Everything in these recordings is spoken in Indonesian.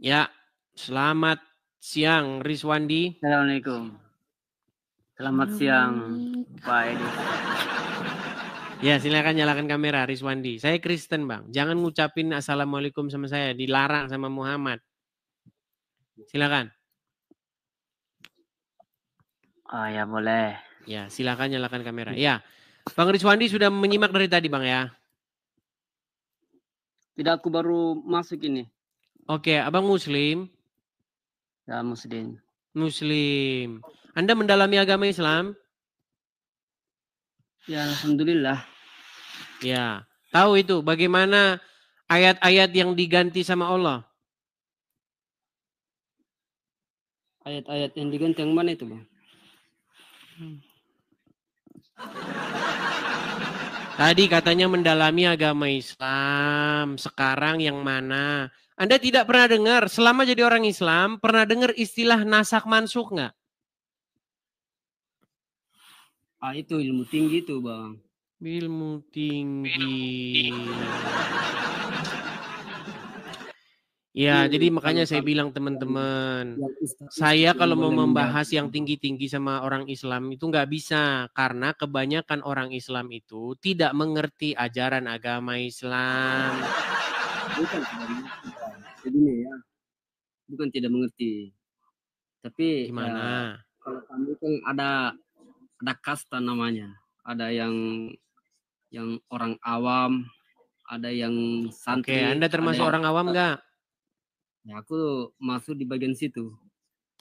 Ya, selamat siang Rizwandi. Assalamualaikum. Selamat siang Pak Edi. Ya, silakan nyalakan kamera Rizwandi. Saya Kristen, Bang. Jangan ngucapin assalamualaikum sama saya, dilarang sama Muhammad. Silakan. Oh ya boleh. Ya, silakan nyalakan kamera. Ya, Bang Rizwandi sudah menyimak dari tadi, Bang ya. Tidak, aku baru masuk ini. Oke, Abang Muslim. Ya Muslim. Muslim. Anda mendalami agama Islam? Ya alhamdulillah. Ya. Tahu itu bagaimana ayat-ayat yang diganti sama Allah? Ayat-ayat yang diganti yang mana itu, Bang? Tadi katanya mendalami agama Islam. Sekarang yang mana? Anda tidak pernah dengar, selama jadi orang Islam, pernah dengar istilah nasak mansukh nggak? Itu ilmu tinggi itu, Bang. Ilmu tinggi. Ya, jadi makanya saya bilang teman-teman, saya kalau mau membahas yang tinggi-tinggi sama orang Islam itu nggak bisa. Karena kebanyakan orang Islam itu tidak mengerti ajaran agama Islam. Bukan begini ya. Bukan tidak mengerti. Tapi Gimana? ya kalau kami kan ada kasta namanya. Ada yang orang awam, ada yang Oke, santri, Anda ada termasuk yang orang awam nggak? ya aku masuk di bagian situ.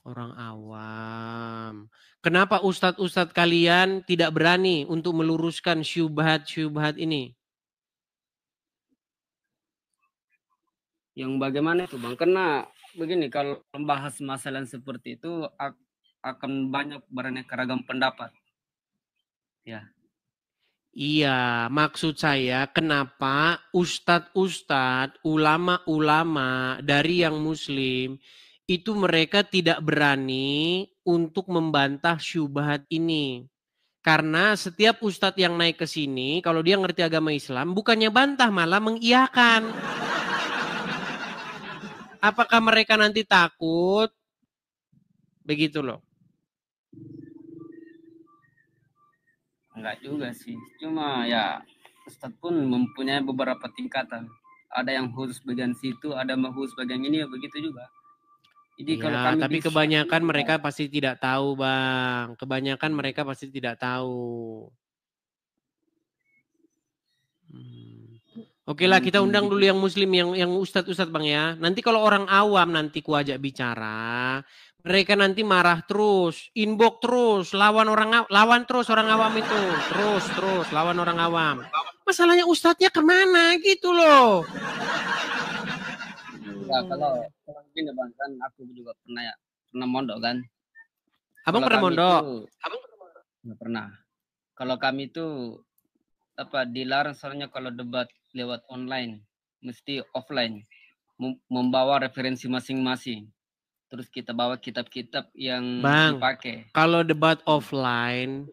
Orang awam. Kenapa ustadz-ustadz kalian tidak berani untuk meluruskan syubhat-syubhat ini? Yang bagaimana itu, Bang? Karena begini, kalau membahas masalah seperti itu akan banyak beraneka ragam pendapat. Ya. Iya, maksud saya kenapa ustadz-ustadz, ulama-ulama dari yang muslim itu mereka tidak berani untuk membantah syubhat ini. Karena setiap ustadz yang naik ke sini, kalau dia ngerti agama Islam, bukannya bantah malah mengiyakan. Apakah mereka nanti takut? Begitu loh. Enggak juga sih. Cuma ya Ustadz pun mempunyai beberapa tingkatan. Ada yang khusus bagian situ, ada yang khusus bagian ini, ya begitu juga. Jadi kalau Ya, kami tapi di kebanyakan mereka pasti tidak tahu, Bang. Kebanyakan mereka pasti tidak tahu. Oke lah, kita mungkin undang begitu. dulu yang muslim, yang ustadz-ustadz, Bang ya. Nanti kalau orang awam nanti ku ajak bicara, mereka nanti marah terus, inbox terus, lawan terus orang awam itu. Terus lawan orang awam. Masalahnya ustadznya kemana gitu loh. Ya, kalau begini, Bang, kan aku juga pernah mondok kan. Abang Kalau pernah kami itu mondok? nggak pernah. Kalau kami itu dilarang, soalnya kalau debat lewat online mesti offline, membawa referensi masing-masing, terus kita bawa kitab-kitab yang Bang, dipakai. kalau debat offline,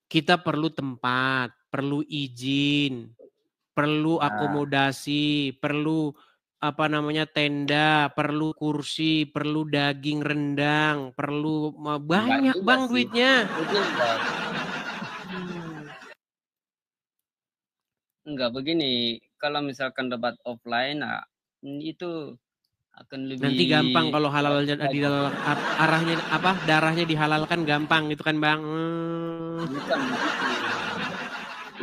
kita perlu tempat, perlu izin, perlu akomodasi, perlu apa namanya tenda, perlu kursi, perlu daging rendang, perlu Enggak banyak juga Bang sih. duitnya. Enggak begini, kalau misalkan debat offline, nah itu akan Nanti lebih gampang kalau halalnya lagi. arahnya apa darahnya dihalalkan gampang gitu kan Bang. Bukan begitu.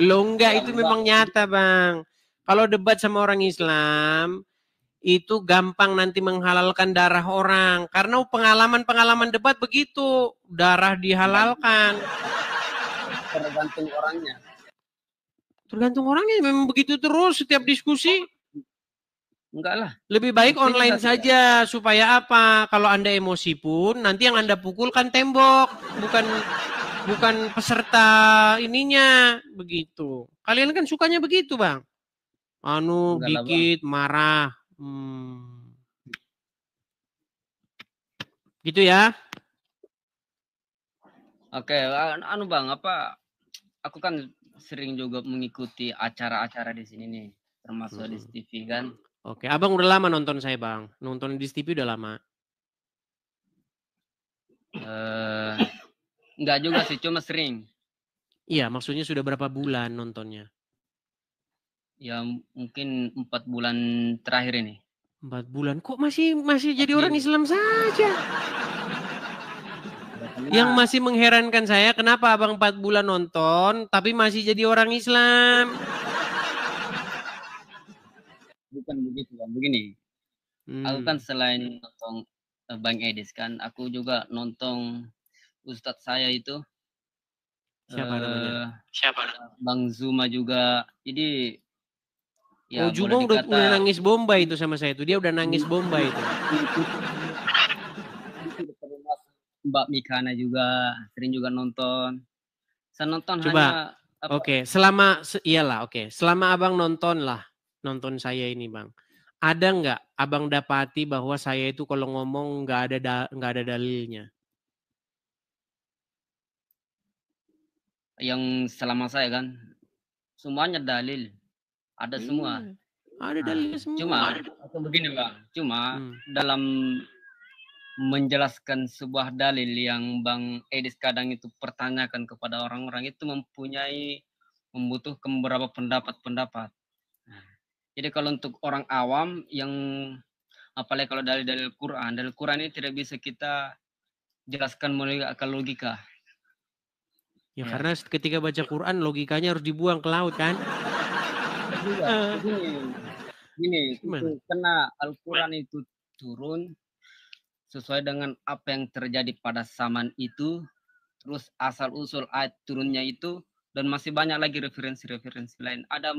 Lo enggak itu Kalau memang nyata Bang. Kalau debat sama orang Islam itu gampang nanti menghalalkan darah orang karena pengalaman-pengalaman debat begitu darah enggak dihalalkan. tergantung orangnya. Tergantung orangnya memang begitu terus setiap diskusi. Enggak lah, Lebih baik buktinya online saja. saja supaya apa? Kalau Anda emosi pun nanti yang Anda pukulkan tembok, bukan peserta ininya begitu. Kalian kan sukanya begitu, Bang. Anu Enggak lah, Bang. dikit marah. Gitu ya. Oke, Bang, aku kan sering juga mengikuti acara-acara di sini nih, termasuk di TV kan. Oke, abang udah lama nonton saya bang, nonton di TV udah lama. Enggak juga sih, cuma sering. Iya, maksudnya sudah berapa bulan nontonnya? Ya mungkin 4 bulan terakhir ini. 4 bulan, kok masih jadi Tapi orang Islam saja? Yang karena masih mengherankan saya, kenapa abang 4 bulan nonton, tapi masih jadi orang Islam? bukan begitu Bang, begini. Aku kan selain nonton Bang Edis kan, aku juga nonton Ustadz saya itu. Siapa namanya? Bang Zuma juga. Jadi Oh, ya boleh Juma udah dikata nangis Bombay itu sama saya itu. Dia udah nangis Bombay itu. Mbak Mikana juga sering juga nonton. Saya nonton Coba, hanya apa? oke, iyalah, oke. Selama abang nonton saya ini bang. Ada nggak abang dapati bahwa saya itu kalau ngomong nggak ada dalilnya? Yang selama saya kan semuanya dalil, ada semua. Ada dalilnya semua. Cuma begini Bang, dalam menjelaskan sebuah dalil yang Bang Edis kadang itu pertanyakan kepada orang-orang itu membutuhkan beberapa pendapat-pendapat. Jadi kalau untuk orang awam yang apalagi kalau dalil Quran ini tidak bisa kita jelaskan melalui akal logika. Ya, karena ketika baca Quran logikanya harus dibuang ke laut kan? Gini, karena Al-Quran itu turun sesuai dengan apa yang terjadi pada zaman itu, terus asal-usul ayat turunnya itu, dan masih banyak lagi referensi-referensi lain. Ada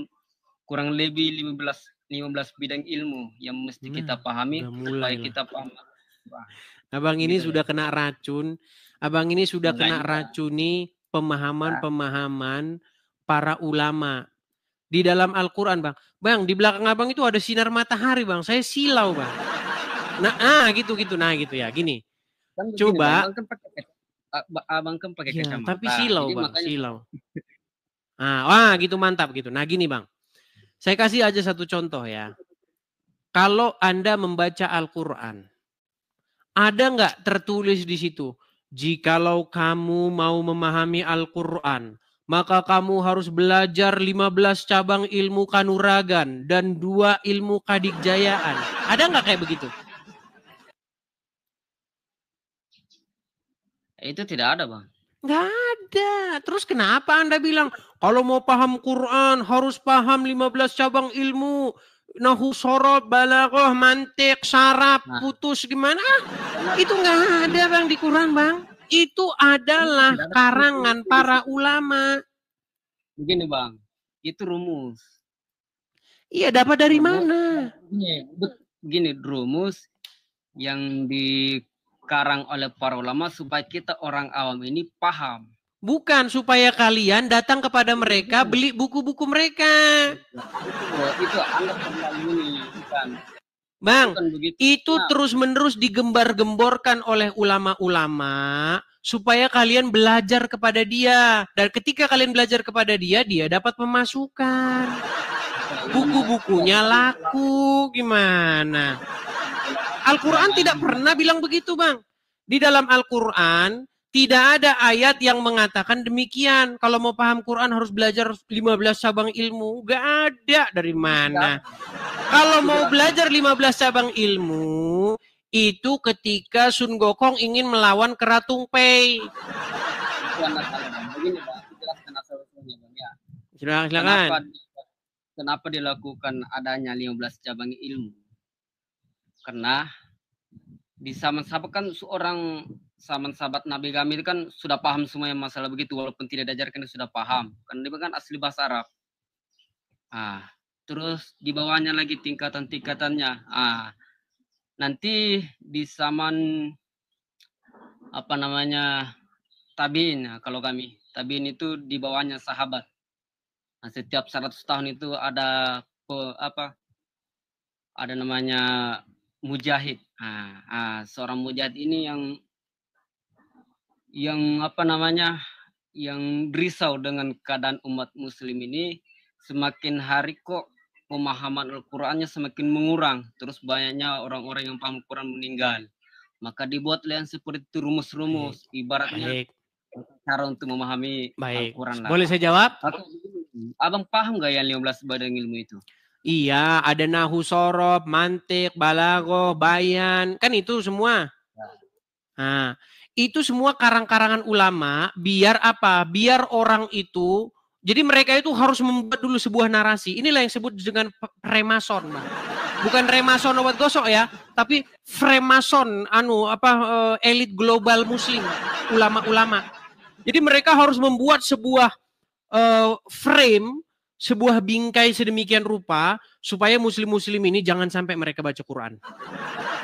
kurang lebih 15 bidang ilmu yang mesti kita pahami supaya kita paham. Abang ini sudah kena racun. Abang ini sudah kena racuni pemahaman-pemahaman para ulama. Di dalam Al-Quran bang. Bang, di belakang abang itu ada sinar matahari bang. Saya silau bang. Nah, gitu. Nah, gitu ya. Gini. Kan coba. Abang kan pakai kacamata. Tapi silau bang, silau. Nah, gitu mantap gitu. Nah, gini bang. Saya kasih aja satu contoh ya. Kalau Anda membaca Al-Quran, ada nggak tertulis di situ? Jikalau kamu mau memahami Al-Quran, maka kamu harus belajar 15 cabang ilmu kanuragan dan 2 ilmu kadikjayaan. Ada nggak kayak begitu? Itu tidak ada bang. Nggak ada. Terus kenapa Anda bilang, kalau mau paham Quran harus paham 15 cabang ilmu. Nahu, sorot, balaghah, mantik, syarab, putus gimana? Itu nggak ada bang di Quran bang. Itu adalah karangan para ulama. Begini bang, itu rumus. Iya, dapat dari mana? Begini, rumus yang dikarang oleh para ulama supaya kita orang awam ini paham. Bukan supaya kalian datang kepada mereka beli buku-buku mereka. Itu anggap ini bukan. Bang, itu terus-menerus digembar-gemborkan oleh ulama-ulama supaya kalian belajar kepada dia. Dan ketika kalian belajar kepada dia, dia dapat pemasukan. Buku-bukunya laku, gimana? Al-Quran tidak pernah bilang begitu, Bang. Di dalam Al-Quran, tidak ada ayat yang mengatakan demikian. Kalau mau paham Quran harus belajar 15 cabang ilmu. Gak ada, dari mana. Kalau mau belajar 15 cabang ilmu, itu ketika Sun Gokong ingin melawan Keratung Pei. Silakan. Kenapa dilakukan adanya 15 cabang ilmu? Karena di zaman sahabat kan seorang sahabat Nabi kami itu kan sudah paham semuanya masalah begitu, walaupun tidak diajarkan sudah paham. Karena dia kan asli bahasa Arab. Terus di bawahnya lagi tingkatan-tingkatannya. Nanti di zaman tabiin, kalau kami tabiin itu di bawahnya sahabat. Setiap 100 tahun itu ada ada namanya mujahid. Seorang mujahid ini yang risau dengan keadaan umat muslim ini. Semakin hari kok pemahaman Al-Qur'annya semakin mengurang, terus banyaknya orang-orang yang paham Quran meninggal. Maka dibuatlah yang seperti itu rumus-rumus, ibaratnya Baik. cara untuk memahami Baik. Al-Quran lah. Boleh saya jawab? Abang paham nggak yang 15 badan ilmu itu? Iya, ada nahu sorob, mantik, balaghah, bayan, kan itu semua. Nah, itu semua karang-karangan ulama biar apa? Biar orang itu, jadi mereka itu harus membuat dulu sebuah narasi. Inilah yang disebut dengan Freemason, Bang. Bukan Remason obat gosok ya, tapi Freemason, elit global muslim, ulama-ulama. Jadi mereka harus membuat sebuah frame, sebuah bingkai sedemikian rupa supaya muslim-muslim ini jangan sampai mereka baca Quran.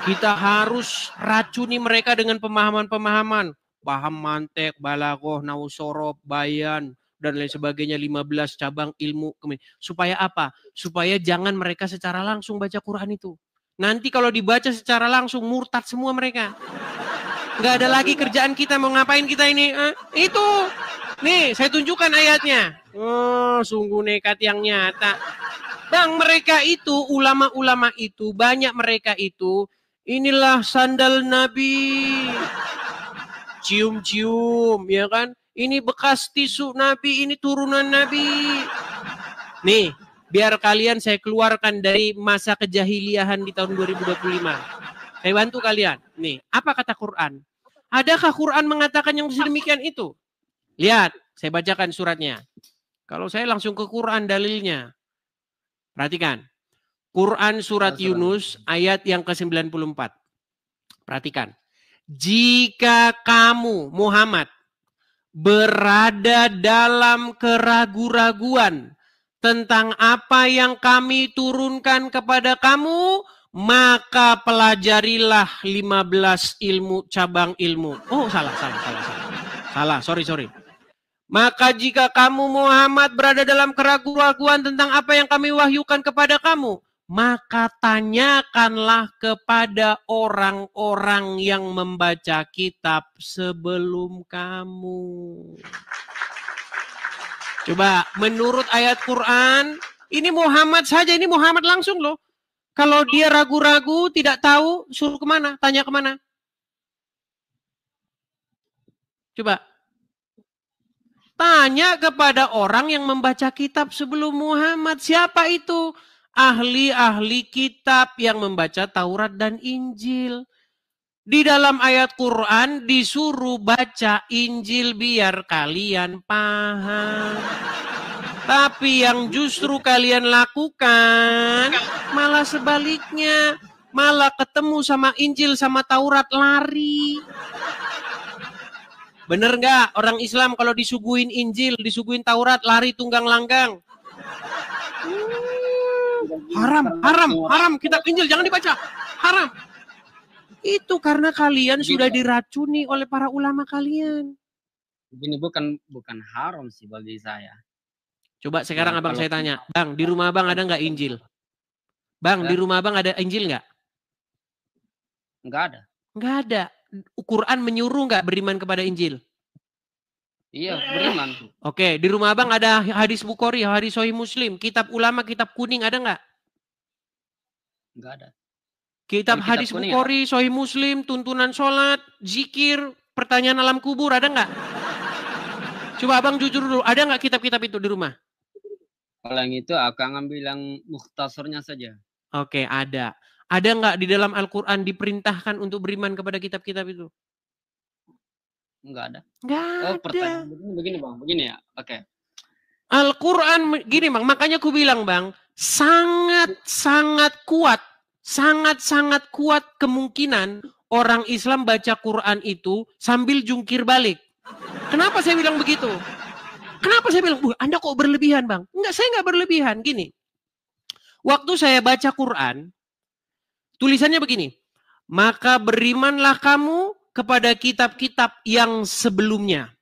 Kita harus racuni mereka dengan pemahaman-pemahaman, paham mantek, balaghah, nahu sorob, bayan, dan lain sebagainya, 15 cabang ilmu. Supaya apa? Supaya jangan mereka secara langsung baca Quran itu. Nanti kalau dibaca secara langsung, murtad semua mereka. Nggak ada lagi kerjaan kita, mau ngapain kita ini? Itu. Nih, saya tunjukkan ayatnya. Oh, sungguh nekat yang nyata. Bang, mereka itu, ulama-ulama itu, banyak mereka itu, inilah sandal Nabi. Cium-cium, ya kan? Ini bekas tisu Nabi, ini turunan Nabi. Nih, biar kalian saya keluarkan dari masa kejahiliahan di tahun 2025. Saya bantu kalian. Nih, apa kata Quran? Adakah Quran mengatakan yang sedemikian itu? Lihat, saya bacakan suratnya. Kalau saya langsung ke Quran dalilnya. Perhatikan. Quran surat Yunus ayat yang ke-94. Perhatikan. Jika kamu, Muhammad, berada dalam keraguan-raguan tentang apa yang kami turunkan kepada kamu, maka pelajarilah 15 ilmu, cabang ilmu. Oh, salah. Sorry. Maka jika kamu Muhammad berada dalam keraguan-raguan tentang apa yang kami wahyukan kepada kamu, maka tanyakanlah kepada orang-orang yang membaca kitab sebelum kamu. Coba, menurut ayat Quran, ini Muhammad saja, ini Muhammad langsung loh. Kalau dia ragu-ragu, tidak tahu, suruh kemana? Tanya kemana? Coba. Tanya kepada orang yang membaca kitab sebelum Muhammad. Siapa itu? Ahli-ahli kitab yang membaca Taurat dan Injil. Di dalam ayat Quran disuruh baca Injil biar kalian paham. Tapi yang justru kalian lakukan malah sebaliknya. Malah ketemu sama Injil sama Taurat lari. Bener nggak orang Islam kalau disuguhin Injil, disuguhin Taurat, lari tunggang langgang? Haram. Kitab Injil jangan dibaca. Haram. Itu karena kalian sudah diracuni oleh para ulama kalian. Ini bukan haram sih bagi saya. Coba sekarang abang saya tanya, Bang, di rumah abang ada nggak Injil? Bang, di rumah abang ada Injil nggak? Nggak ada. Nggak ada. Quran menyuruh nggak beriman kepada Injil? Iya, beriman. Oke, di rumah abang ada hadis Bukhari, hadis Sahih Muslim, kitab ulama, kitab kuning ada nggak? Nggak ada. Kitab hadis Bukhari, Sahih Muslim, tuntunan sholat, zikir, pertanyaan alam kubur ada nggak? Coba abang jujur dulu, ada nggak kitab-kitab itu di rumah? Kalau yang itu akan ngambil yang mukhtasornya saja. Oke, ada. Ada nggak di dalam Al-Quran diperintahkan untuk beriman kepada kitab-kitab itu? Nggak ada. Nggak ada. Pertanyaan begini Bang, begini ya. Oke. Al-Quran gini Bang, makanya aku bilang Bang, sangat-sangat kuat kemungkinan orang Islam baca Quran itu sambil jungkir balik. Kenapa saya bilang begitu? Kenapa saya bilang, Anda kok berlebihan Bang? Enggak, saya nggak berlebihan. Gini, waktu saya baca Quran, tulisannya begini, maka berimanlah kamu kepada kitab-kitab yang sebelumnya.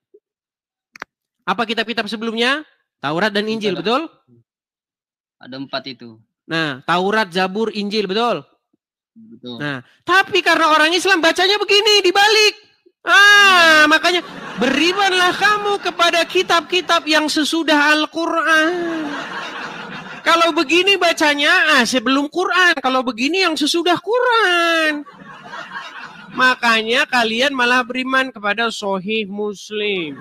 Apa kitab-kitab sebelumnya? Taurat dan Injil, betul? Ada 4 itu. Nah, Taurat, Zabur, Injil, betul? Betul. Nah, tapi karena orang Islam bacanya begini, dibalik. Makanya berimanlah kamu kepada kitab-kitab yang sesudah Al-Quran. Kalau begini bacanya sebelum Quran. Kalau begini yang sesudah Quran. Makanya kalian malah beriman kepada Sahih Muslim,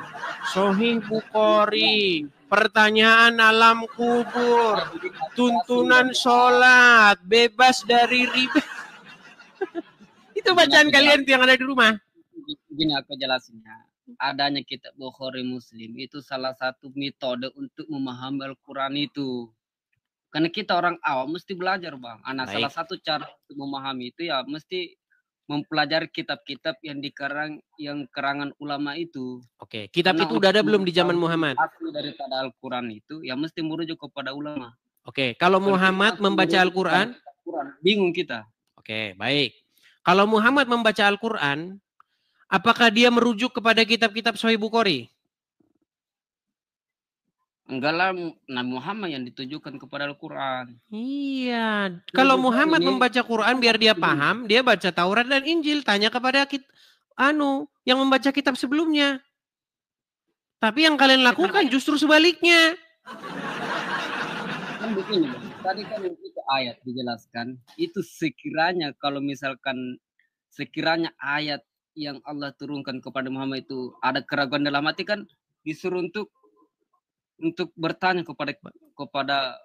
Sahih Bukhari, pertanyaan alam kubur, tuntunan sholat, bebas dari riba. Itu bacaan kalian yang ada di rumah. Begini aku jelasinnya. Adanya kitab Bukhari Muslim itu salah satu metode untuk memahami Al-Quran itu. Karena kita orang awam mesti belajar, Bang. Salah satu cara untuk memahami itu ya mesti mempelajari kitab-kitab yang karangan ulama itu. Oke, kitab itu udah ada belum di zaman Muhammad? Asli daripada Al-Quran itu ya mesti merujuk kepada ulama. Oke, kalau Muhammad membaca Al-Quran, bingung kita. Oke, baik. Kalau Muhammad membaca Al-Quran, apakah dia merujuk kepada kitab-kitab Sahih Bukhari? Enggak lah, Nabi Muhammad yang ditujukan kepada Al-Quran. Iya. Kalau Muhammad membaca Quran biar dia paham, dia baca Taurat dan Injil. Tanya kepada yang membaca kitab sebelumnya. Tapi yang kalian lakukan justru sebaliknya. Kan begini, Bang. Tadi kan itu ayat dijelaskan. Itu sekiranya kalau misalkan ayat yang Allah turunkan kepada Muhammad itu ada keraguan dalam hati, kan disuruh untuk bertanya kepada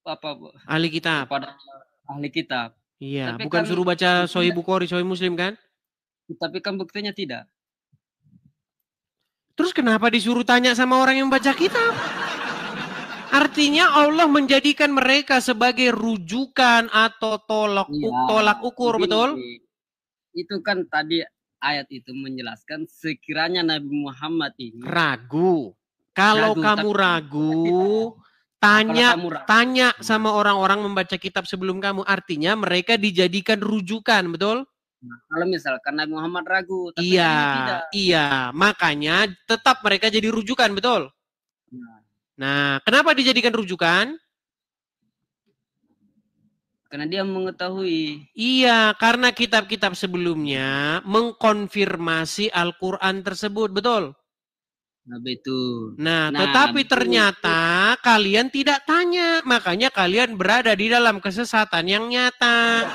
apa ahli kitab. Kepada ahli kitab. Iya, tapi bukan kan, suruh baca Sahih Bukhari, Sahih Muslim kan? Tapi kan buktinya tidak. Terus kenapa disuruh tanya sama orang yang baca kitab? Artinya Allah menjadikan mereka sebagai rujukan atau tolak ukur, betul? Itu kan tadi ayat itu menjelaskan sekiranya Nabi Muhammad ini ragu. Kalau kamu ragu, tanya sama orang-orang membaca kitab sebelum kamu. Artinya mereka dijadikan rujukan, betul? Nah, kalau misalkan Nabi Muhammad ragu, tapi tidak. Iya, makanya tetap mereka jadi rujukan, betul? Nah, kenapa dijadikan rujukan? Karena dia mengetahui. Iya, karena kitab-kitab sebelumnya mengkonfirmasi Al-Quran tersebut, betul? Nah, betul. Nah, tetapi ternyata kalian tidak tanya. Makanya kalian berada di dalam kesesatan yang nyata.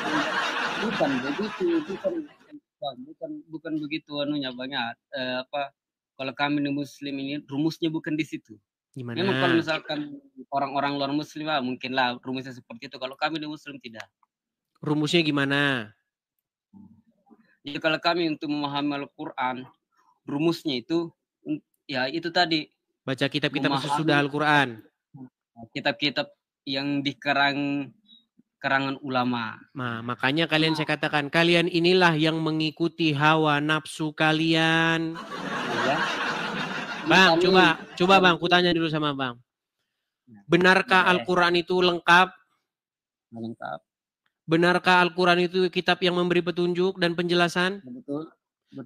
Bukan begitu. Bukan begitu anunya banyak. Kalau kami di Muslim ini rumusnya bukan di situ. Gimana? Memang kalau misalkan orang-orang luar Muslim mungkin lah rumusnya seperti itu. Kalau kami di Muslim tidak. Rumusnya gimana? Jadi kalau kami untuk memahami Al-Quran, rumusnya itu ya itu tadi. Baca kitab-kitab sesudah Al-Quran. Kitab-kitab yang di karangan ulama. Nah, makanya saya katakan, kalian inilah yang mengikuti hawa nafsu kalian. Ya. Bang, coba Bang, kutanya dulu sama Bang. Benarkah Al-Quran itu lengkap? Lengkap. Benarkah Al-Quran itu kitab yang memberi petunjuk dan penjelasan? Betul.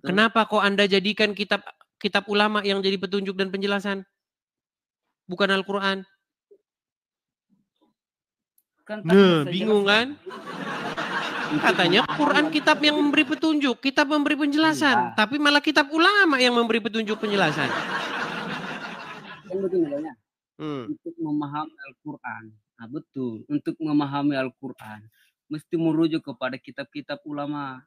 Kenapa kok Anda jadikan kitab ulama yang jadi petunjuk dan penjelasan? Bukan Al-Quran. Nah, bingung kan? Katanya Quran kitab yang memberi petunjuk, kitab memberi penjelasan. Tapi malah kitab ulama yang memberi petunjuk penjelasan. Kan begini banyak. Untuk memahami Al-Quran. Nah, betul. Untuk memahami Al-Quran, mesti merujuk kepada kitab-kitab ulama.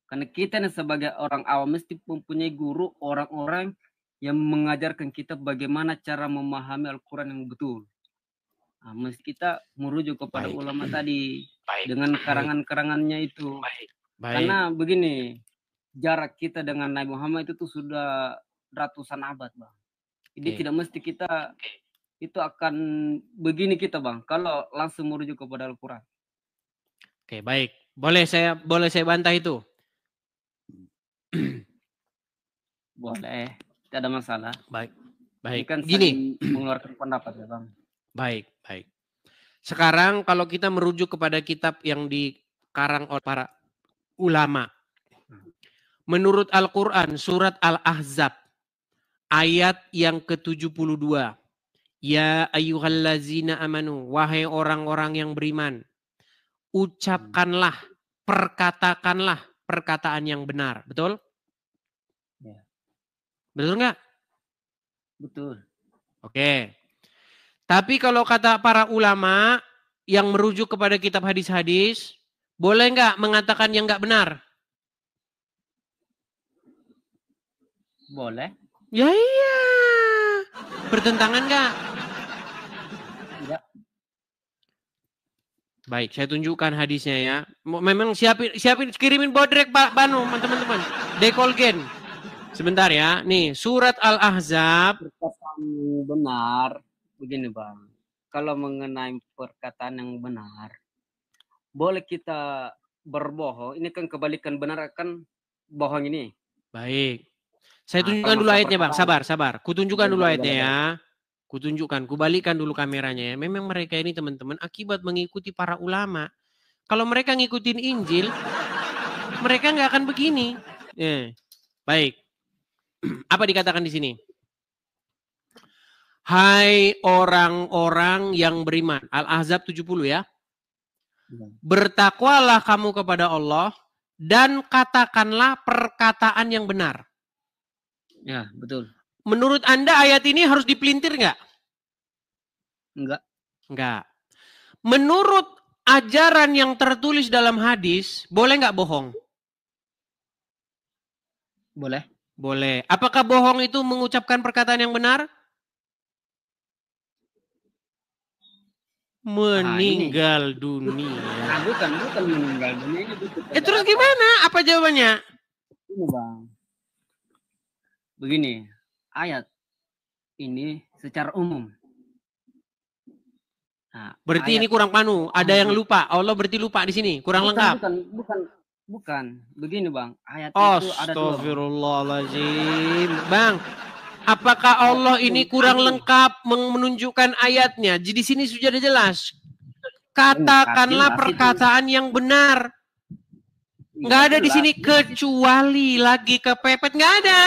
Karena kita sebagai orang awam mesti mempunyai guru, orang-orang yang mengajarkan kita bagaimana cara memahami Al-Quran yang betul. Nah, mesti kita merujuk kepada ulama tadi dengan karangan-karangannya itu. Karena begini, jarak kita dengan Nabi Muhammad itu tuh sudah ratusan abad, Bang. Jadi tidak mesti kita itu akan begini kita, Bang, kalau langsung merujuk kepada Al-Quran. Oke, baik. Boleh saya bantah itu? Boleh, tidak ada masalah. Baik. Ini kan gini, mengeluarkan pendapat ya, Bang. Baik. Sekarang kalau kita merujuk kepada kitab yang dikarang oleh para ulama. Menurut Al-Quran, surat Al-Ahzab, ayat yang ke-72. Ya ayyuhallazina amanu, wahai orang-orang yang beriman. Ucapkanlah, perkatakanlah perkataan yang benar. Betul? Ya. Betul nggak? Betul. Oke. Tapi kalau kata para ulama yang merujuk kepada kitab hadis-hadis, boleh nggak mengatakan yang nggak benar? Boleh. Ya iya. Bertentangan nggak? Tidak. Baik, saya tunjukkan hadisnya ya. Memang siapin kirimin bodrek Pak Banu, teman-teman. Dekolgen. Sebentar ya. Nih, surat Al-Ahzab. Perkataan yang benar, begini Bang. Kalau mengenai perkataan yang benar, boleh kita berbohong. Ini kan kebalikan benar kan bohong ini. Baik. Saya Nah, tunjukkan kalau dulu masalah ayatnya Bang. perkataan, Sabar. Kutunjukkan dulu boleh, ayatnya boleh, ya. boleh. Kutunjukkan, kubalikan dulu kameranya ya. Memang mereka ini teman-teman akibat mengikuti para ulama. Kalau mereka ngikutin Injil, mereka nggak akan begini. Baik. Apa dikatakan di sini? Hai orang-orang yang beriman. Al-Ahzab 70 ya. Bertakwalah kamu kepada Allah dan katakanlah perkataan yang benar. Ya, betul. Menurut Anda ayat ini harus dipelintir nggak? Enggak. Enggak. Menurut ajaran yang tertulis dalam hadis, boleh nggak bohong? Boleh. Boleh. Apakah bohong itu mengucapkan perkataan yang benar? Meninggal dunia. Nah, bukan meninggal dunia ini bukan. Terus gimana? Apa jawabannya? Ini Bang. Begini, ayat ini secara umum. Nah, berarti ini kurang panu. Ada yang lupa. Allah berarti lupa di sini. Kurang lengkap. Bukan. Begini Bang, ayat itu ada dua. Astagfirullahaladzim. Bang, apakah Allah ini kurang lengkap menunjukkan ayatnya? Jadi di sini sudah jelas. Katakanlah perkataan yang benar. Nggak ada di sini kecuali lagi kepepet. Nggak ada.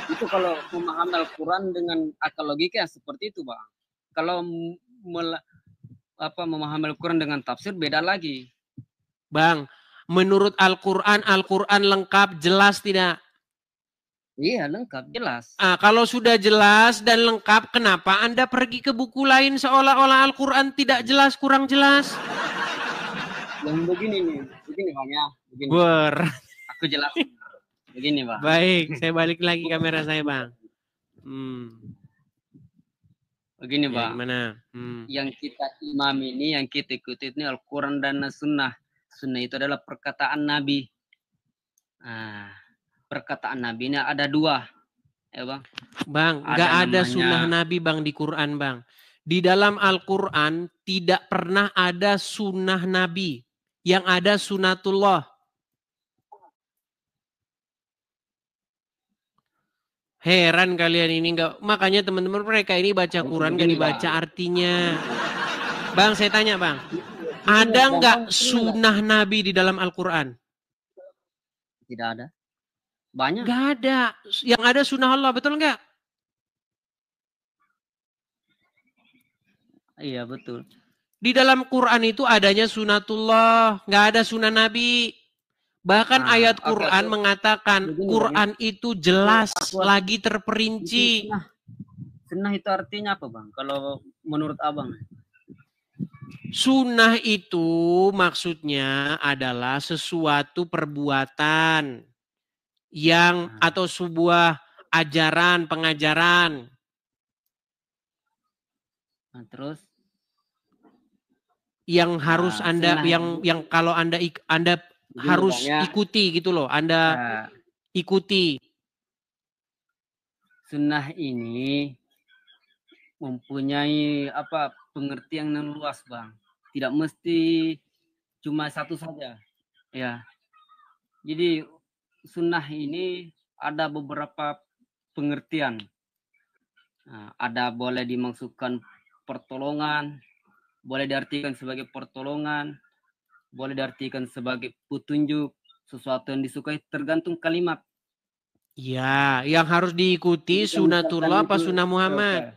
Itu kalau memahami Al-Quran dengan akal logika seperti itu Bang. Kalau memahami Al-Quran dengan tafsir beda lagi. Bang, menurut Al-Quran lengkap, jelas tidak? Iya, lengkap, jelas. Kalau sudah jelas dan lengkap, kenapa Anda pergi ke buku lain seolah-olah Al-Quran tidak jelas, kurang jelas? Yang begini Bang ya. Begini. Aku jelas. Begini Bang. Baik, saya balik lagi kamera saya Bang. Begini Bang. Mana? Yang kita imami ini, yang kita ikuti ini Al-Quran dan Sunnah. Sunnah itu adalah perkataan Nabi. Perkataan Nabi ini ada dua. Ya Bang. Bang, nggak ada sunnah Nabi Bang di Quran Bang. Di dalam Al-Quran tidak pernah ada sunnah Nabi. Yang ada sunatullah. Heran kalian ini nggak. Makanya teman-teman mereka ini baca Quran nggak dibaca artinya. Bang, saya tanya Bang. Ada nggak sunnah Nabi di dalam Al-Quran? Tidak ada. Banyak. Nggak ada. Yang ada sunnah Allah, betul nggak? Iya, betul. Di dalam Quran itu adanya sunatullah. Nggak ada sunnah Nabi. Bahkan ayat Quran mengatakan Quran itu jelas, lagi terperinci. Sunnah itu artinya apa Bang? Kalau menurut Abang? Sunnah itu maksudnya adalah sesuatu perbuatan yang atau sebuah ajaran, pengajaran. Terus? Yang harus Anda, yang kalau Anda harus ikuti gitu loh. Anda ikuti. Sunnah ini mempunyai pengertian yang luas Bang. Tidak mesti cuma satu saja. Ya. Jadi sunnah ini ada beberapa pengertian. Ada boleh dimaksudkan pertolongan, boleh diartikan sebagai pertolongan, boleh diartikan sebagai petunjuk, sesuatu yang disukai, tergantung kalimat. Ya, yang harus diikuti sunatullah apa sunnah Muhammad?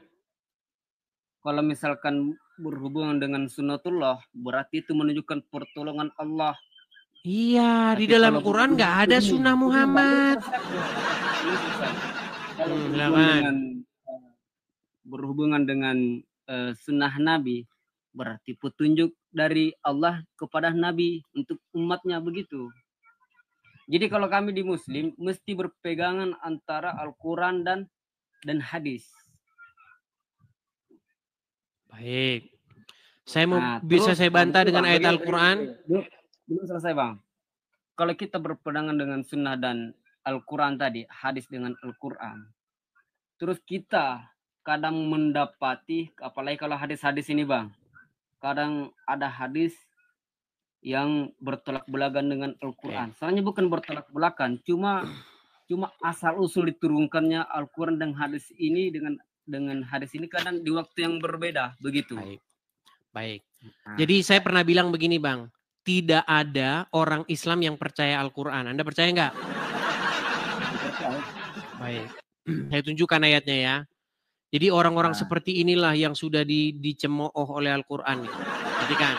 Kalau misalkan berhubungan dengan sunatullah, berarti itu menunjukkan pertolongan Allah. Iya, di dalam Quran nggak ada sunnah Muhammad. Kalau berhubungan dengan sunnah Nabi, berarti petunjuk dari Allah kepada Nabi untuk umatnya begitu. Jadi kalau kami di Muslim mesti berpegangan antara Al-Quran dan hadis. Baik. Saya mau Terus, saya bantah dengan ayat Al-Quran. Belum selesai Bang. Kalau kita berpegangan dengan sunnah dan Al-Quran tadi, hadis dengan Al-Quran. Terus kita kadang mendapati, apalagi kalau hadis-hadis ini Bang, kadang ada hadis yang bertolak belakang dengan Al-Quran. Soalnya bukan bertolak belakang, cuma asal usul diturunkannya Al-Quran dan hadis ini dengan hadis ini kadang di waktu yang berbeda begitu. Baik. Jadi saya pernah bilang begini Bang, tidak ada orang Islam yang percaya Al-Quran. Anda percaya nggak? Baik. Saya tunjukkan ayatnya ya. Jadi orang-orang seperti inilah yang sudah dicemooh oleh Al-Quran. Jadi kan,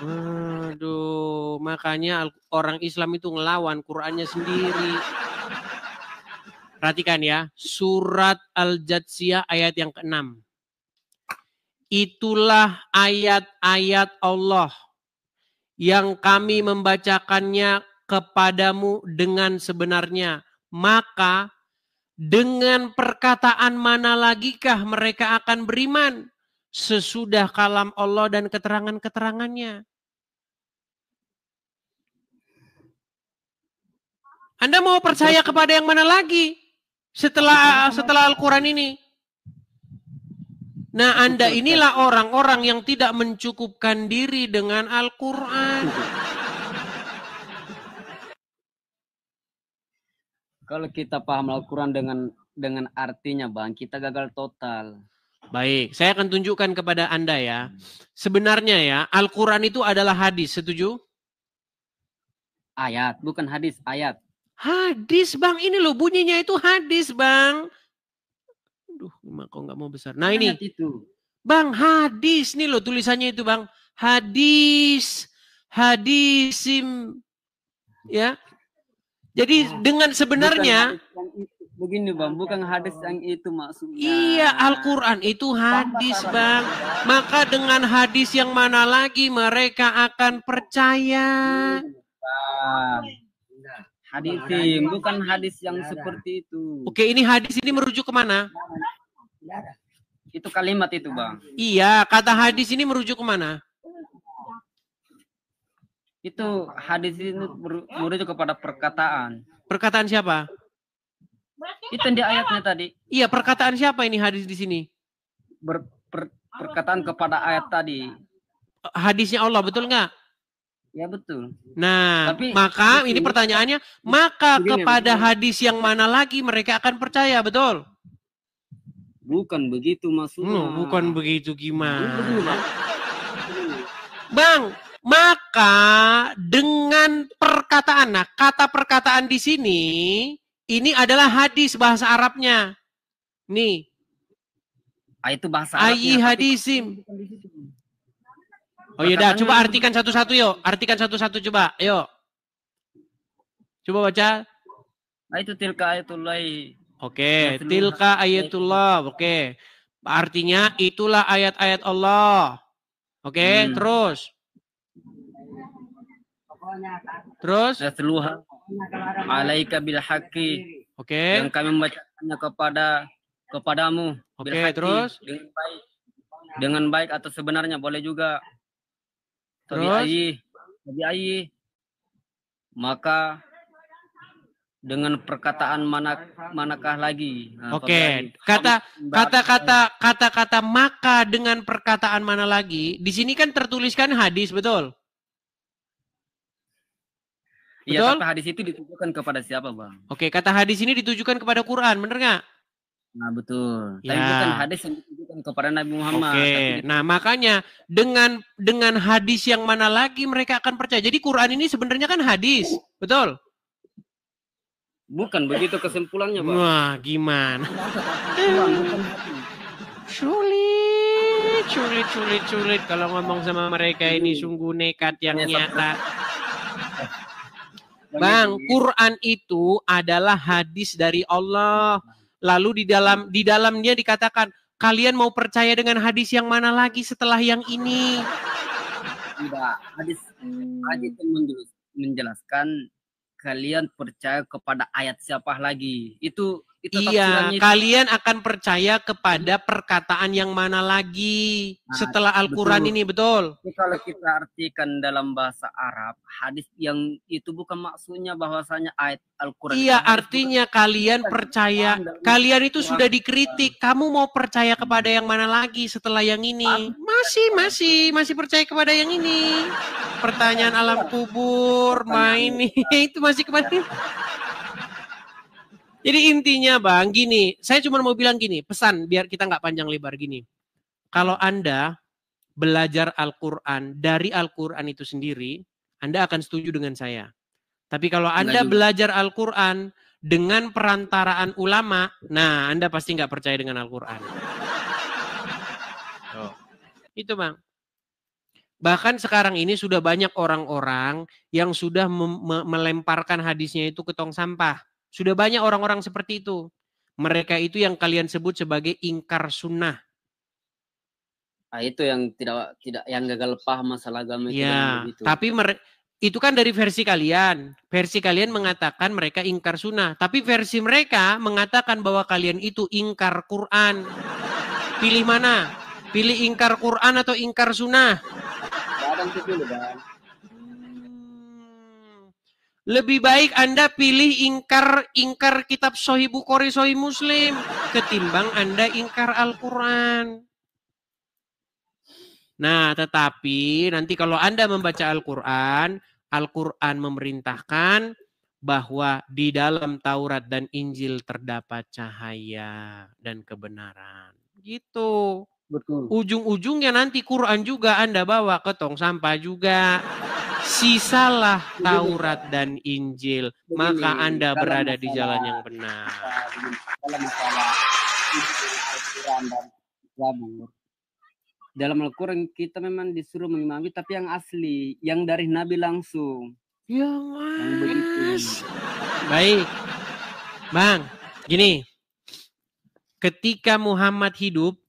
aduh, makanya orang Islam itu ngelawan Qurannya sendiri. Perhatikan ya, surat Al-Jatsiyah ayat yang ke-6. Itulah ayat-ayat Allah yang kami membacakannya kepadamu dengan sebenarnya. Maka dengan perkataan mana lagikah mereka akan beriman sesudah kalam Allah dan keterangan-keterangannya? Anda mau percaya kepada yang mana lagi setelah Al-Quran ini? Nah, Anda inilah orang-orang yang tidak mencukupkan diri dengan Al-Quran. Kalau kita paham Al-Quran dengan artinya Bang, kita gagal total. Baik, saya akan tunjukkan kepada Anda ya. Sebenarnya ya, Al-Quran itu adalah hadis, setuju? Ayat, bukan hadis, ayat. Hadis Bang, ini loh bunyinya itu hadis Bang. Aduh, kok nggak mau besar. Nah ini, itu. Bang, hadis nih loh tulisannya itu Bang. Hadis, hadisim, ya. Jadi dengan sebenarnya, begini Bang, bukan hadis yang itu maksudnya. Iya, Al-Quran itu hadis Bang. Maka dengan hadis yang mana lagi mereka akan percaya? Hadis bukan hadis yang seperti itu. Oke, ini hadis ini merujuk kemana? Itu kalimat itu Bang. Iya, kata hadis ini merujuk kemana? Itu hadis ini merujuk kepada perkataan. Perkataan siapa? Itu di ayatnya tadi. Iya, perkataan siapa ini hadis di sini? Perkataan kepada ayat tadi. Hadisnya Allah, betul nggak? Ya betul. Nah, maka ini pertanyaannya, maka kepada hadis yang mana lagi mereka akan percaya, betul? Bukan begitu maksudnya. Bukan begitu gimana? Bang, maka dengan perkataan, nah kata perkataan di sini, ini adalah hadis bahasa Arabnya. Nih. Itu bahasa Arabnya. Ayy hadisim. Oh iya dah, coba artikan satu-satu yuk. Artikan satu-satu coba, yuk. Coba baca. Itu tilka ayatullah. Oke, tilka ayatullah. Oke. Artinya itulah ayat-ayat Allah. Oke, terus. Terus? Alaika bil haqqi. Oke. Yang kami membacakannya kepadamu. Oke, terus? Dengan baik atau sebenarnya boleh juga. Terus? Tabi'ai. Maka dengan perkataan manakah lagi? Nah, oke, kata-kata maka dengan perkataan mana lagi? Di sini kan tertuliskan hadis, betul? Iya, tapi hadis itu ditujukan kepada siapa, Bang? Oke, kata hadis ini ditujukan kepada Quran, bener nggak? Nah, betul. Ya. Tapi bukan hadis yang ditujukan kepada Nabi Muhammad. Oke, nah makanya dengan hadis yang mana lagi mereka akan percaya. Jadi Quran ini sebenarnya kan hadis, betul? Bukan begitu kesimpulannya, Bang. Wah, gimana? Sulit. Kalau ngomong sama mereka ini sungguh nekat yang nyata. Bang, Quran itu adalah hadis dari Allah. Lalu di dalamnya dikatakan Kalian mau percaya dengan hadis yang mana lagi setelah yang ini? Tidak, hadis itu menjelaskan kalian percaya kepada ayat siapa lagi. Itu Iya, tafsirannya itu. kalian akan percaya kepada perkataan yang mana lagi setelah Al-Quran ini, betul? Jadi kalau kita artikan dalam bahasa Arab, hadis yang itu bukan maksudnya bahwasanya ayat Al-Quran. Iya, artinya kalian percaya, kalian itu sudah dikritik. Kamu mau percaya kepada yang mana lagi setelah yang ini? Masih percaya kepada yang ini. Pertanyaan alam kubur, main itu masih kepada. Jadi intinya Bang, gini, saya cuma mau bilang gini, pesan biar kita nggak panjang lebar gini. Kalau Anda belajar Al-Quran dari Al-Quran itu sendiri, Anda akan setuju dengan saya. Tapi kalau Anda belajar Al-Quran dengan perantaraan ulama, nah Anda pasti nggak percaya dengan Al-Quran. Oh. Itu Bang. Bahkan sekarang ini sudah banyak orang-orang yang sudah melemparkan hadisnya itu ke tong sampah. Sudah banyak orang-orang seperti itu. Mereka itu yang kalian sebut sebagai ingkar sunnah. Nah, itu yang tidak yang gagal paham masalah agama itu. Ya, tapi itu kan dari versi kalian. Versi kalian mengatakan mereka ingkar sunnah. Tapi versi mereka mengatakan bahwa kalian itu ingkar Quran. Pilih mana? Pilih ingkar Quran atau ingkar sunnah? Lebih baik Anda pilih ingkar kitab Sahih Bukhari, Sahih Muslim ketimbang Anda ingkar Al-Quran. Nah, tetapi nanti kalau Anda membaca Al-Quran, Al-Quran memerintahkan bahwa di dalam Taurat dan Injil terdapat cahaya dan kebenaran. Gitu. Betul. Ujung-ujungnya nanti Quran juga Anda bawa ke tong sampah juga. Sisalah Taurat dan Injil, maka Anda berada di jalan yang benar. Kalau masalah Al-Quran dan Zabur, dalam Al-Quran kita memang disuruh mengimami, tapi yang asli, yang dari Nabi langsung. Yang begitu. Baik, Bang, gini, ketika Muhammad hidup,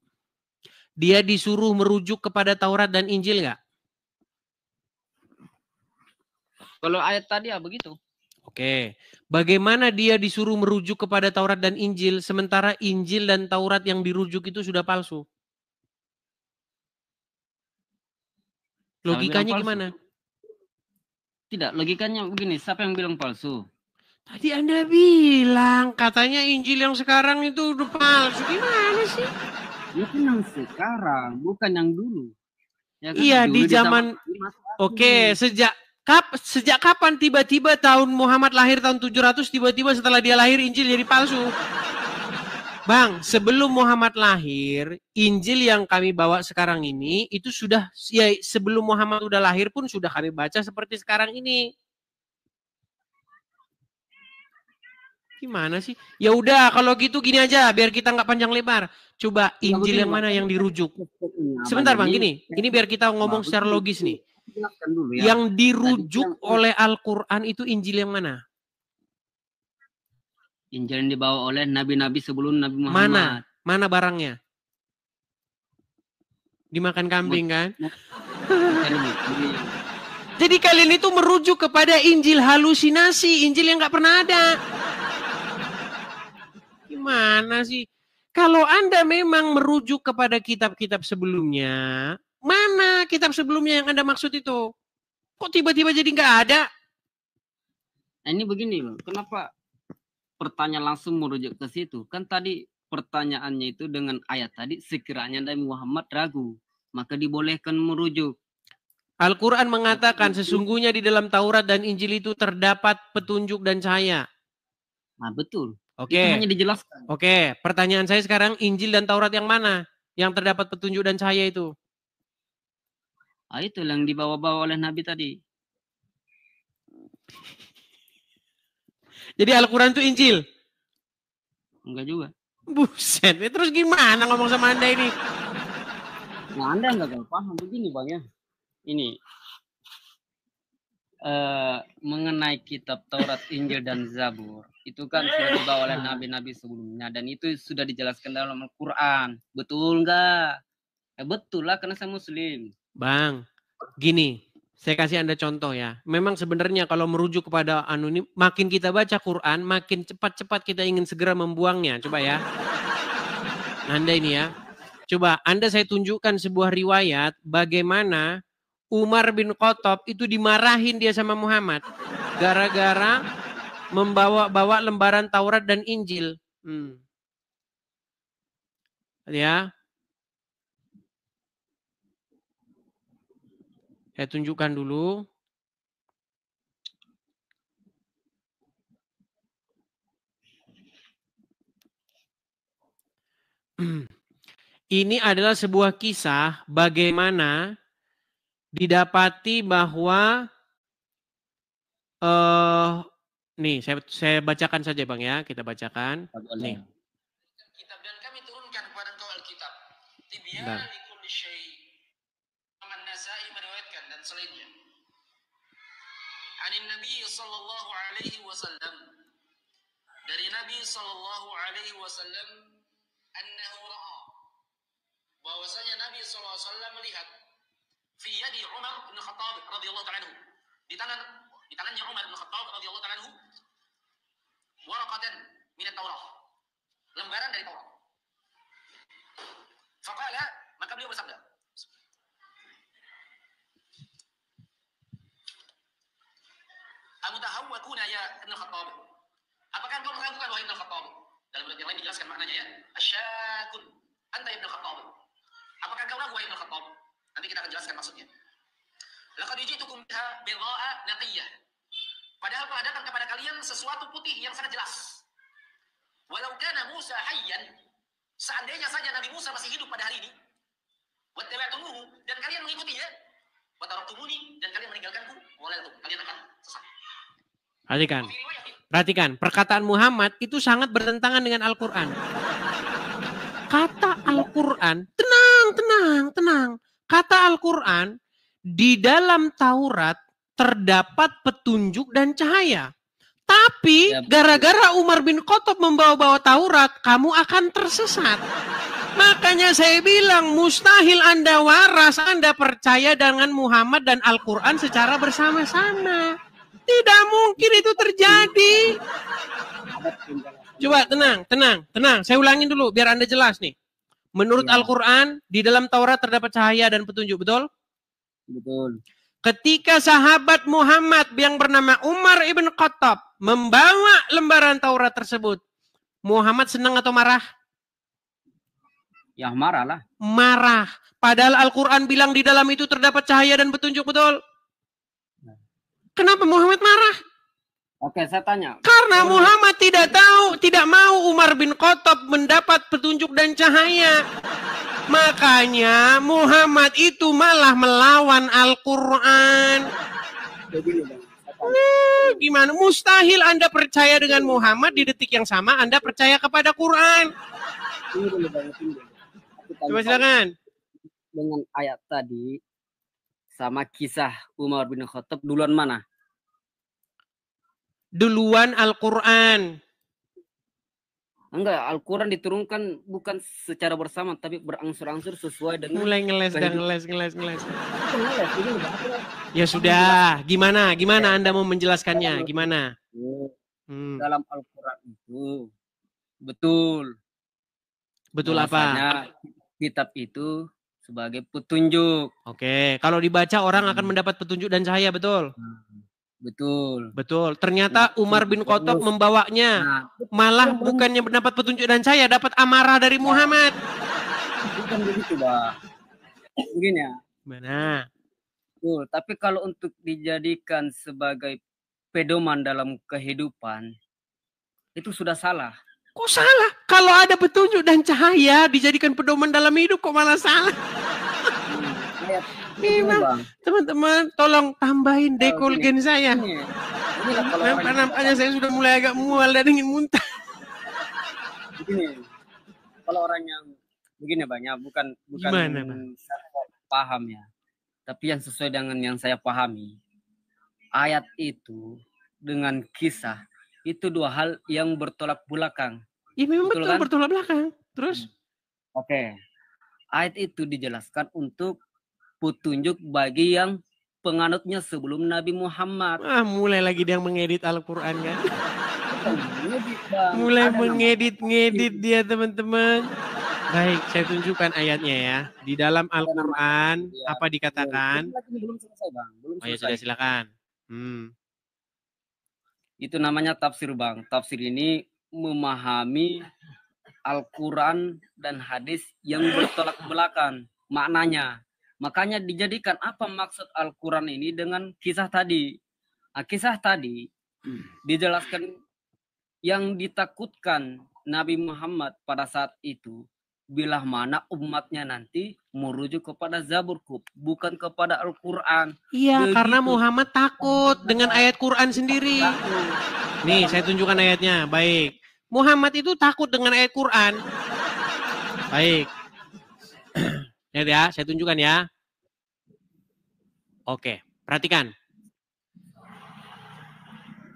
dia disuruh merujuk kepada Taurat dan Injil nggak? Kalau ayat tadi ya begitu. Oke. Bagaimana dia disuruh merujuk kepada Taurat dan Injil, sementara Injil dan Taurat yang dirujuk itu sudah palsu? Logikanya gimana? Tidak, logikanya begini, siapa yang bilang palsu? Tadi Anda bilang, katanya Injil yang sekarang itu udah palsu. Gimana sih? Itu yang sekarang, bukan yang dulu. Ya kan? Iya, di zaman... Oke, sejak kapan tiba-tiba tahun Muhammad lahir tahun 700, tiba-tiba setelah dia lahir Injil jadi palsu? Bang, sebelum Muhammad lahir, Injil yang kami bawa sekarang ini, itu sudah, ya sebelum Muhammad udah lahir pun sudah kami baca seperti sekarang ini. Gimana sih? Ya udah, kalau gitu gini aja, biar kita nggak panjang lebar. Coba Injil yang mana yang dirujuk? Sebentar Bang, gini biar kita ngomong secara logis nih. Yang dirujuk oleh Al-Quran itu Injil yang mana? Injil yang dibawa oleh nabi-nabi sebelum Nabi Muhammad. Mana barangnya? Dimakan kambing kan? Jadi kalian itu merujuk kepada Injil halusinasi, Injil yang nggak pernah ada. Gimana sih? Kalau Anda memang merujuk kepada kitab-kitab sebelumnya, mana kitab sebelumnya yang Anda maksud itu? Kok tiba-tiba jadi nggak ada? Nah, ini begini loh, kenapa pertanyaan langsung merujuk ke situ? Kan tadi pertanyaannya itu dengan ayat tadi, sekiranya Nabi Muhammad ragu, maka dibolehkan merujuk. Al-Quran mengatakan sesungguhnya di dalam Taurat dan Injil itu terdapat petunjuk dan cahaya. Nah, betul. Oke. Itu hanya dijelaskan. Oke, pertanyaan saya sekarang, Injil dan Taurat yang mana yang terdapat petunjuk dan cahaya itu? Ah, itu yang dibawa-bawa oleh Nabi tadi. Jadi Al-Quran itu Injil? Enggak juga. Buset, terus gimana ngomong sama Anda ini? Nah, Anda enggak paham begini Bang ya. Ini mengenai kitab Taurat, Injil, dan Zabur itu kan sudah dibawa oleh nabi-nabi sebelumnya dan itu sudah dijelaskan dalam Al-Quran. Betul nggak? Ya betul lah, karena saya Muslim. Bang, gini, saya kasih Anda contoh ya. Memang sebenarnya kalau merujuk kepada anonim, makin kita baca Quran, makin cepat-cepat kita ingin segera membuangnya. Coba ya. Anda ini ya. Coba Anda saya tunjukkan sebuah riwayat bagaimana Umar bin Khattab itu dimarahin dia sama Muhammad. Gara-gara membawa-bawa lembaran Taurat dan Injil. Ya. Saya tunjukkan dulu. Ini adalah sebuah kisah bagaimana didapati bahwa nih saya bacakan saja Bang ya, kita bacakan. Nih. Kitab dan kami turunkan kepada engkau Alkitab. Tibyan likulli syai'. Imam Nasai meriwayatkan dan selainnya. Anin Nabi sallallahu alaihi wasallam. Dari Nabi sallallahu alaihi wasallam annahu ra'a. Bahwasanya Nabi sallallahu alaihi wasallam melihat fi yadi Umar bin Khattab radhiyallahu ta'ala anhu. Di tangannya Umar bin Khattab radhiyallahu ta'ala anhu waraqatan min at-Taurah. Lembaran dari Taurat. Faqala, maka beliau bersabda. Amutahawwakuna ya Ibn Khattab. Apakah engkau meragukan wahai Ibn Khattab? Dalam riwayat yang lain dijelaskan maknanya ya. Asyakun anta Ibn Khattab. Apakah engkau ragu wahai Ibn Khattab? Nanti kita akan jelaskan maksudnya. Laqad ji'tukum biha bidha'a naqiyyah. Padahal telah datang kepada kalian sesuatu putih yang sangat jelas. Walau kana Musa hayyan, seandainya saja Nabi Musa masih hidup pada hari ini, wattaba'tumuhu, dan kalian mengikutinya, wataraktumuni, dan kalian meninggalkanku, walaltum, kalian akan sesat. Perhatikan, perkataan Muhammad itu sangat bertentangan dengan Al-Quran. Kata Al-Quran, tenang. Kata Al-Quran, di dalam Taurat terdapat petunjuk dan cahaya. Tapi gara-gara Umar bin Khattab membawa-bawa Taurat, kamu akan tersesat. Makanya saya bilang mustahil Anda waras, Anda percaya dengan Muhammad dan Al-Quran secara bersama-sama. Tidak mungkin itu terjadi. Coba tenang. Saya ulangin dulu biar Anda jelas nih. Menurut Al-Quran, di dalam Taurat terdapat cahaya dan petunjuk, betul? Betul. Ketika sahabat Muhammad yang bernama Umar ibn Khattab membawa lembaran Taurat tersebut, Muhammad senang atau marah? Ya marah lah. Marah. Padahal Al-Quran bilang di dalam itu terdapat cahaya dan petunjuk, betul? Kenapa Muhammad marah? Oke, saya tanya. Karena Muhammad tidak mau Umar bin Khattab mendapat petunjuk dan cahaya. Makanya Muhammad itu malah melawan Al-Quran. Gimana? Mustahil Anda percaya dengan Muhammad di detik yang sama Anda percaya kepada Quran. Coba silakan. Dengan ayat tadi sama kisah Umar bin Khattab duluan mana? Duluan Al-Quran. Enggak, Al-Quran diturunkan bukan secara bersama tapi berangsur-angsur sesuai dengan. Mulai ngeles. Ya sudah, gimana Anda mau menjelaskannya? Gimana? Dalam Al-Quran itu betul apa? Kitab itu sebagai petunjuk. Oke, kalau dibaca orang akan mendapat petunjuk dan cahaya, betul? Betul. Ternyata Umar bin Khattab membawanya. Malah bukannya mendapat petunjuk dan cahaya, dapat amarah dari Muhammad. Bukan begitu, Bang. Begini ya. Mana? Betul, tapi kalau untuk dijadikan sebagai pedoman dalam kehidupan, itu sudah salah. Kok salah? Kalau ada petunjuk dan cahaya dijadikan pedoman dalam hidup, kok malah salah? Teman-teman, tolong tambahin dekolgen saya. Nampaknya saya sudah mulai agak mual dan ingin muntah. Begini, kalau orang yang begini banyak, bukan Gimana, saya paham ya, tapi yang sesuai dengan yang saya pahami. ayat itu dengan kisah itu dua hal yang bertolak belakang. Ya memang Betul betul kan? bertolak belakang. Terus? Oke. Ayat itu dijelaskan untuk petunjuk bagi yang penganutnya sebelum Nabi Muhammad. Mulai lagi dia mengedit Al-Quran kan. Ngedit, Bang. Mulai Ada mengedit dia teman-teman. Baik, saya tunjukkan ayatnya ya. Di dalam Al-Quran apa dikatakan? Belum selesai, Bang. Belum Oh ya selesai. sudah silakan. Itu namanya tafsir, Bang. Tafsir ini memahami Al-Quran dan hadis yang bertolak belakang maknanya. Makanya dijadikan apa maksud Al-Quran ini dengan kisah tadi. Nah, kisah tadi dijelaskan yang ditakutkan Nabi Muhammad pada saat itu bila mana umatnya nanti merujuk kepada Zabur, bukan kepada Al-Quran. Iya, karena Muhammad takut dengan ayat Quran sendiri. Nih, saya tunjukkan ayatnya. Baik. Muhammad itu takut dengan ayat Quran. Baik. Lihat ya, saya tunjukkan ya. Oke, perhatikan.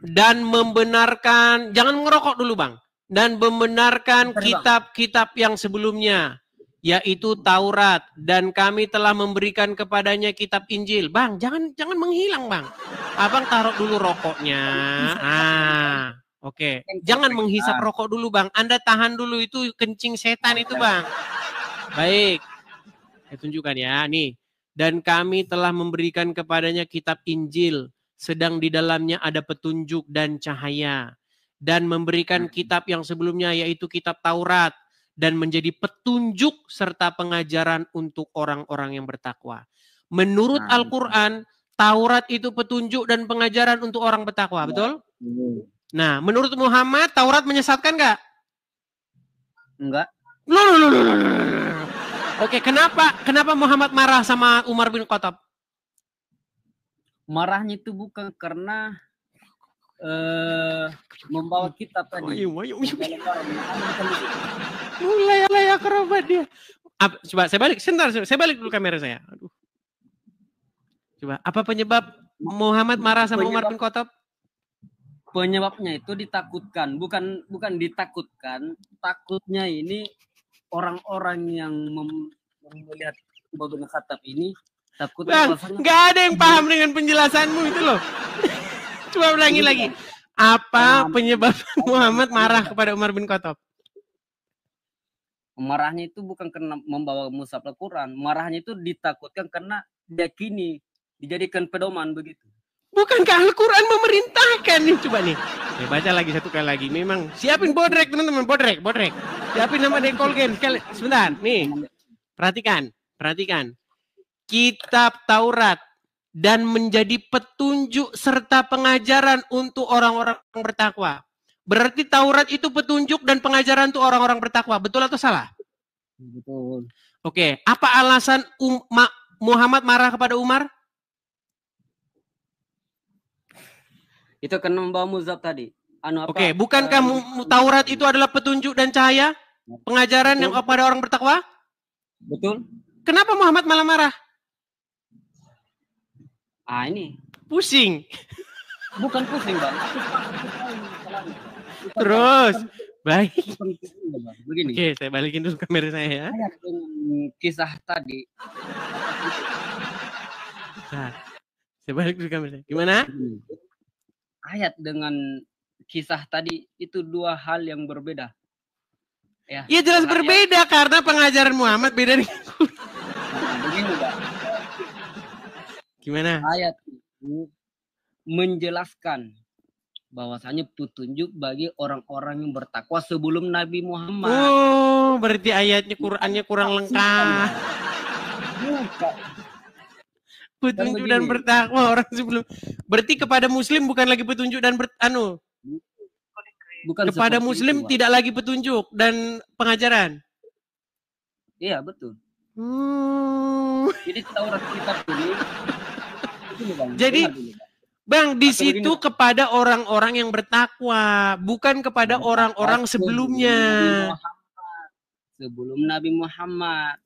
Dan membenarkan, jangan ngerokok dulu Bang. Dan membenarkan kitab-kitab yang sebelumnya, yaitu Taurat, dan kami telah memberikan kepadanya kitab Injil. Bang, jangan menghilang Bang. Abang taruh dulu rokoknya. Oke. Jangan menghisap rokok dulu Bang. Anda tahan dulu, itu kencing setan itu Bang. Baik. Saya tunjukkan ya, nih. Dan kami telah memberikan kepadanya kitab Injil, sedang di dalamnya ada petunjuk dan cahaya. Dan memberikan kitab yang sebelumnya, yaitu kitab Taurat, dan menjadi petunjuk serta pengajaran untuk orang-orang yang bertakwa. Menurut Al-Quran, Taurat itu petunjuk dan pengajaran untuk orang bertakwa, betul? Nah, menurut Muhammad, Taurat menyesatkan nggak? Enggak. Oke, kenapa Muhammad marah sama Umar bin Khattab? Marahnya itu bukan karena membawa kitab tadi. Mulai akrobat dia. Coba saya balik, saya balik dulu kamera saya. Aduh. Coba, apa penyebab Muhammad marah sama Umar bin Khattab? Penyebabnya itu ditakutkan, bukan ditakutkan. Takutnya ini orang-orang yang melihat Umar bin Khattab ini takutnya. Bang, nggak ada yang paham dengan penjelasanmu itu loh. Coba ulangi lagi. Apa penyebab Muhammad marah kepada Umar bin Khattab? Marahnya itu bukan karena membawa mushaf Al-Quran. Marahnya itu ditakutkan karena diyakini dijadikan pedoman begitu. Bukankah Al-Quran memerintahkan nih? Coba nih. Saya baca lagi satu kali lagi. Memang siapin bodrek teman-teman, bodrek. Siapin nama dekolgen sekali. Sebentar, nih. Perhatikan. Kitab Taurat dan menjadi petunjuk serta pengajaran untuk orang-orang bertakwa. Berarti Taurat itu petunjuk dan pengajaran untuk orang-orang bertakwa. Betul atau salah? Betul. Oke, apa alasan Muhammad marah kepada Umar? Itu karena membawa mushaf tadi. Oke, bukankah Taurat itu adalah petunjuk dan cahaya? Pengajaran yang kepada orang bertakwa? Betul. Kenapa Muhammad malah marah? Ini. Pusing. Bukan pusing, Bang. Terus. Baik. Begini. Oke, saya balikin dulu kamera saya ya. Kisah tadi. Nah, saya balik dulu kamera saya. Gimana? Ayat dengan kisah tadi itu dua hal yang berbeda. Ya jelas berbeda karena pengajaran Muhammad beda dengan begini, Bang. Gimana? Ayat itu menjelaskan bahwasanya petunjuk bagi orang-orang yang bertakwa sebelum Nabi Muhammad. Oh, berarti ayatnya Qur'annya kurang lengkap. Petunjuk dan bertakwa orang sebelum. Berarti kepada muslim bukan lagi petunjuk dan bukan kepada muslim itu, tidak lagi petunjuk dan pengajaran. Iya, betul. Jadi Taurat kitab ini. Jadi Bang, di situ kepada orang-orang yang bertakwa, bukan kepada orang-orang sebelumnya. Sebelum Nabi Muhammad.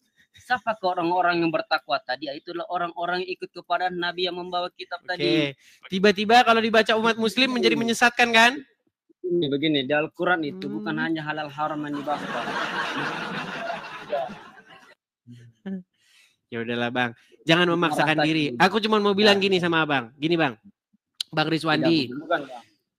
Siapa ke orang-orang yang bertakwa tadi? Itulah orang-orang yang ikut kepada Nabi yang membawa kitab tadi. Tiba-tiba kalau dibaca umat muslim menjadi menyesatkan kan? Begini, di Al-Quran itu bukan hanya halal haram yang dibahas. Ya udahlah Bang, jangan memaksakan diri. Aku cuma mau bilang gini sama Abang. Gini Bang, Bang Rizwandi.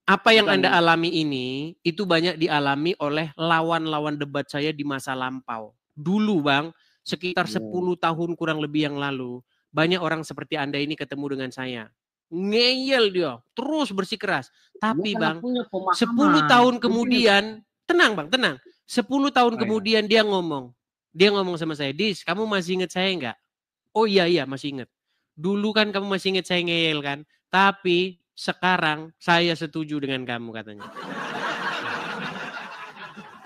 Apa yang Anda alami ini, itu banyak dialami oleh lawan-lawan debat saya di masa lampau. Dulu Bang, sekitar 10 tahun kurang lebih yang lalu, banyak orang seperti Anda ini ketemu dengan saya. Ngeyel dia, terus bersikeras. Tapi Bang, 10 tahun kemudian, tenang Bang, tenang. 10 tahun kemudian dia ngomong sama saya, Dis, kamu masih ingat saya enggak? Oh iya, masih ingat. Dulu kan kamu masih ingat saya ngeyel kan? Tapi sekarang saya setuju dengan kamu katanya.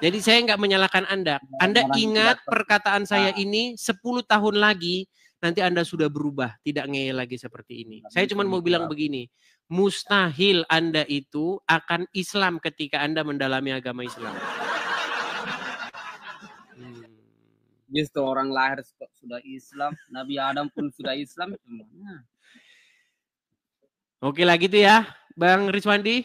Jadi saya nggak menyalahkan Anda. Anda ingat perkataan saya ini 10 tahun lagi, nanti Anda sudah berubah. Tidak ngeyel lagi seperti ini. Saya cuma mau bilang begini. Mustahil Anda itu akan Islam ketika Anda mendalami agama Islam. Justru orang lahir sudah Islam. Nabi Adam pun sudah Islam. Oke lah gitu ya, Bang Rizwandi.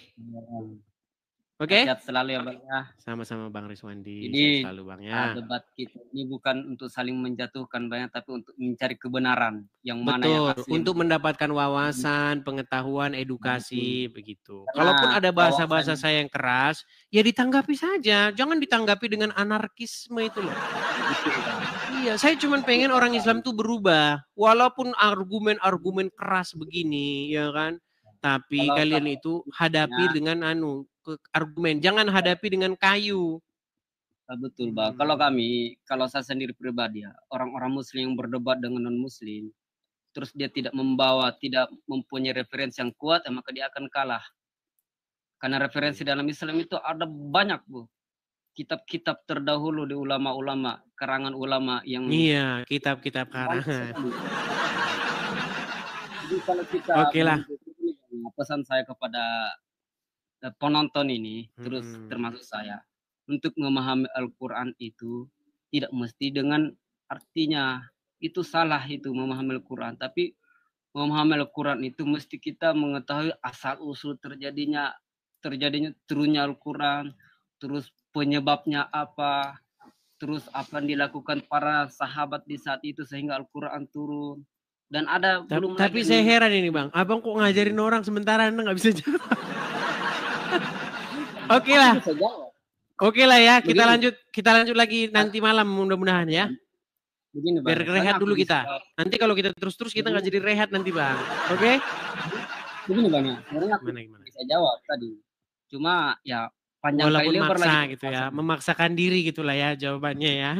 Oke. Sehat selalu ya Bang ya. Sama-sama Bang Rizwandi. Jadi selalu Bang ya. Debat kita ini bukan untuk saling menjatuhkan Bang, tapi untuk mencari kebenaran yang mana Betul, yang asli. untuk mendapatkan wawasan, pengetahuan, edukasi begitu. Kalaupun ada bahasa-bahasa saya yang keras, ya ditanggapi saja. Jangan ditanggapi dengan anarkisme itu loh. Iya, saya cuma pengen orang Islam tuh berubah. Walaupun argumen-argumen keras begini, ya kan. Tapi kalian itu hadapi dengan argumen, jangan hadapi dengan kayu. Betul Bang. Kalau saya sendiri pribadi ya, orang-orang Muslim yang berdebat dengan non-Muslim, terus dia tidak mempunyai referensi yang kuat, maka dia akan kalah. Karena referensi dalam Islam itu ada banyak Bu. Kitab-kitab terdahulu di ulama-ulama, karangan ulama yang. Iya, kitab-kitab karangan. Jadi kalau kita. Oke lah. Pesan saya kepada penonton ini, terus termasuk saya, untuk memahami Al-Quran itu tidak mesti dengan artinya. Itu salah itu memahami Al-Quran. Tapi memahami Al-Quran itu mesti kita mengetahui asal-usul terjadinya turunnya Al-Quran, terus penyebabnya apa, terus apa yang dilakukan para sahabat di saat itu sehingga Al-Quran turun. Dan ada tapi saya heran ini Bang, Abang kok ngajarin orang sementara Anda nggak bisa jawab. Oke lah ya, kita lanjut lagi nanti malam mudah-mudahan ya. Begini, Biar rehat dulu kita. Nanti kalau kita terus-terus kita nggak jadi rehat nanti Bang. Oke? Begini Bang ya, sebenarnya aku bisa jawab tadi. Cuma ya panjang walaupun kali lebar maksa lagi gitu ya, memaksakan diri gitulah ya jawabannya ya.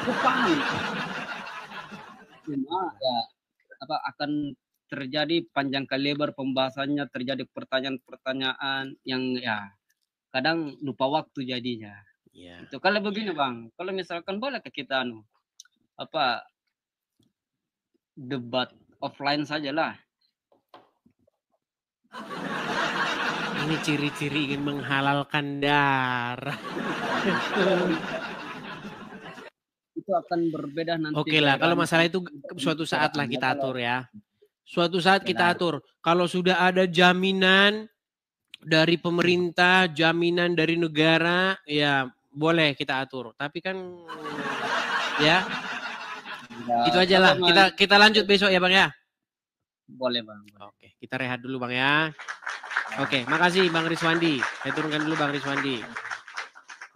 Aku paham. Cuma ya akan terjadi panjang kali lebar pembahasannya, terjadi pertanyaan-pertanyaan yang ya kadang lupa waktu jadinya. Yeah. Itu kalau begini Bang, kalau misalkan boleh kita debat offline sajalah. Ini ciri-ciri ingin menghalalkan darah. Itu akan berbeda nanti. Oke lah, kalau masalah itu suatu saat lah kita atur ya. Suatu saat kita atur. Kalau sudah ada jaminan dari pemerintah, jaminan dari negara, ya boleh kita atur. Tapi kan ya itu aja lah. Kita lanjut besok ya Bang ya. Boleh Bang. Oke, kita rehat dulu Bang ya. Oke, makasih Bang Rizwandi. Saya turunkan dulu Bang Rizwandi.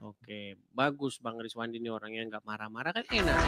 Oke, bagus Bang Rizwandi ini orangnya nggak marah-marah kan enak.